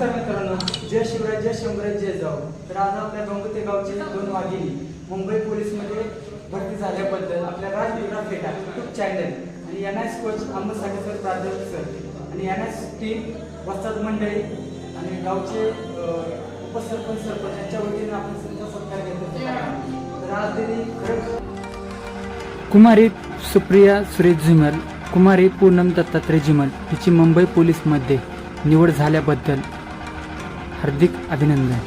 नमस्कार मित्रांनो, जय शिवराय, जय शंभूराज, जय जाऊ. तर आज आपल्या गंगोते गावचे 2 वाघिणी मुंबई पोलीसमध्ये भरती झाल्याबद्दल आपल्या राजविरा फेटा यूट्यूब चॅनल आणि NS कोच अहमद साठे सर, प्राध्यापक सर आणि NS टीम वस्ताद मंडळी आणि गावचे उपसरपंच सरपंच यांच्या वतीने आपण संत सत्कार घेतो. तर आज दिली कुमारी सुप्रिया सुरेश झिमल, कुमारी पूनम दत्तात्रय झिमल हिची मुंबई पोलीसमध्ये निवड झाल्याबद्दल हार्दिक अभिनंदन.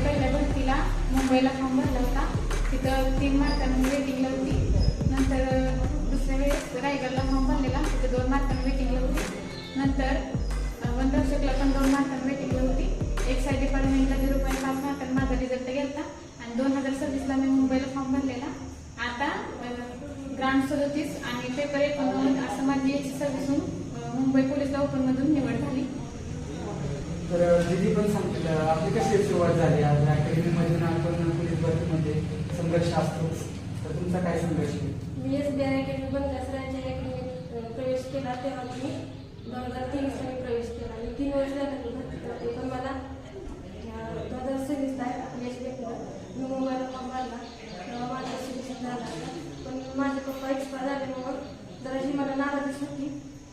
पहिल्या भरतीला मुंबईला फॉर्म भरला होता. तिथं 3 मार्कांनी वेटिंगला होती. नंतर दुसऱ्या वेळेस रायगडला फॉर्म भरलेला, तिथं 2 मार्कांनी वेटिंगला होती. नंतर वंदरशेकला पण 2 मार्कांनी वेटिंगला होती. एक्साईज डिपार्टमेंटला 0.5 मार्कांनी माझा रिझल्ट गेला आणि 2026ला मी मुंबईला फॉर्म भरलेला. आता ग्रांट 37 आणि पेपर 89 असं माझी 126 मुंबई पोलीस ओपनमधून निवड झाली. तर दिदी पण सांगितलं आपली कशी सुरुवात झाली. आज अकॅडमीमधून आपण पोलीस भरतीमध्ये संघर्ष असतो, तर तुमचा काय संघर्ष? मी SBI अकॅडमी बंगला सरांच्या अकॅडमीत प्रवेश केला. तेव्हा मी 2023 साली प्रवेश केला आणि 3 वर्ष झाले भरती करते. पण मला 2026ला यश भेटलं. मी मुंबईला फॉर्म भरला तेव्हा माझा सिलेक्शन झाला. पण माझे पप्पा एक्सपायर झाल्यामुळं जराशी मला नाराजीच होती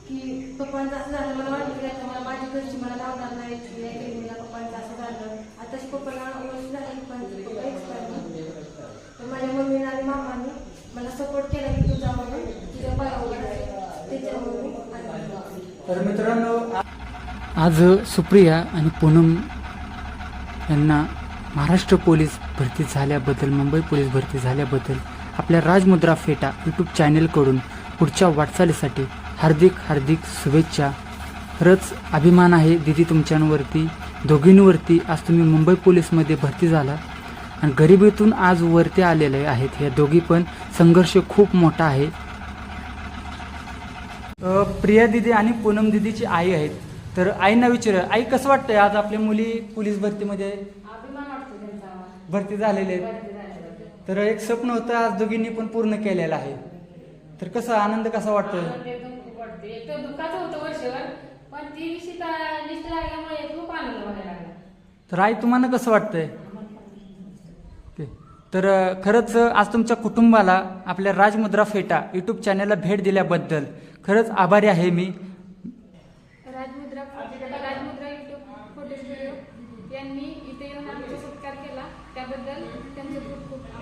की पप्पांचं असं झालं. मला वाटलं की आता मला माझी घरची मला लावणार नाही अकॅडमीला, पप्पांचं असं झालं. आताच पप्पांना वर्ष झाली, पण पप्पा एक्सपायर झाले. तर माझ्या मम्मीने आणि मामाने मला सपोर्ट केला की तू जा म्हणून, तुझ्या पायावर त्याच्यामुळे. तर मित्रांनो, आज सुप्रिया आणि पूनम यांना महाराष्ट्र पोलीस भरती झाल्याबद्दल, मुंबई पोलीस भरती झाल्याबद्दल आपल्या राजमुद्रा फेटा यूट्यूब चॅनेलकडून पुढच्या वाटचालीसाठी हार्दिक हार्दिक शुभेच्छा. खरंच अभिमान आहे दीदी तुमच्यांवरती, दोघींवरती. आज तुम्ही मुंबई पोलीसमध्ये भरती झाला आणि गरिबीतून आज वरती आलेले आहेत. या दोघी पण संघर्ष खूप मोठा आहे. प्रिया दिदी आणि पूनम दिदीची आई आहेत. तर आईंना विचार, आई कसं वाटतंय आज आपल्या मुली पोलीस भरतीमध्ये अभिमान वाटतो त्यांचा, भरती झालेले आहेत. भरती झाल्याबद्दल. तर एक स्वप्न होतं, आज दोघींनी पण पूर्ण केलेलं आहे. तर कसा आनंद कसा वाटतोय? आनंद एकदम खूप वाटते. एक तर दुःखाचं होतं वर्षभर, पण ती लिस्ट लागल्यामुळे खूप आनंद व्हायला लागला. तर आई तुम्हाला कसं वाटतंय? तर खरंच आज तुमच्या कुटुंबाला आपल्या राजमुद्रा फेटा यूट्यूब चॅनलला भेट दिल्याबद्दल खरंच आभारी आहे मी. राजमुद्रा यूट्यूब फोटेज व्हिडिओ यांनी इथे येऊन आमचा सत्कार केला, त्याबद्दल त्यांचे खूप खूप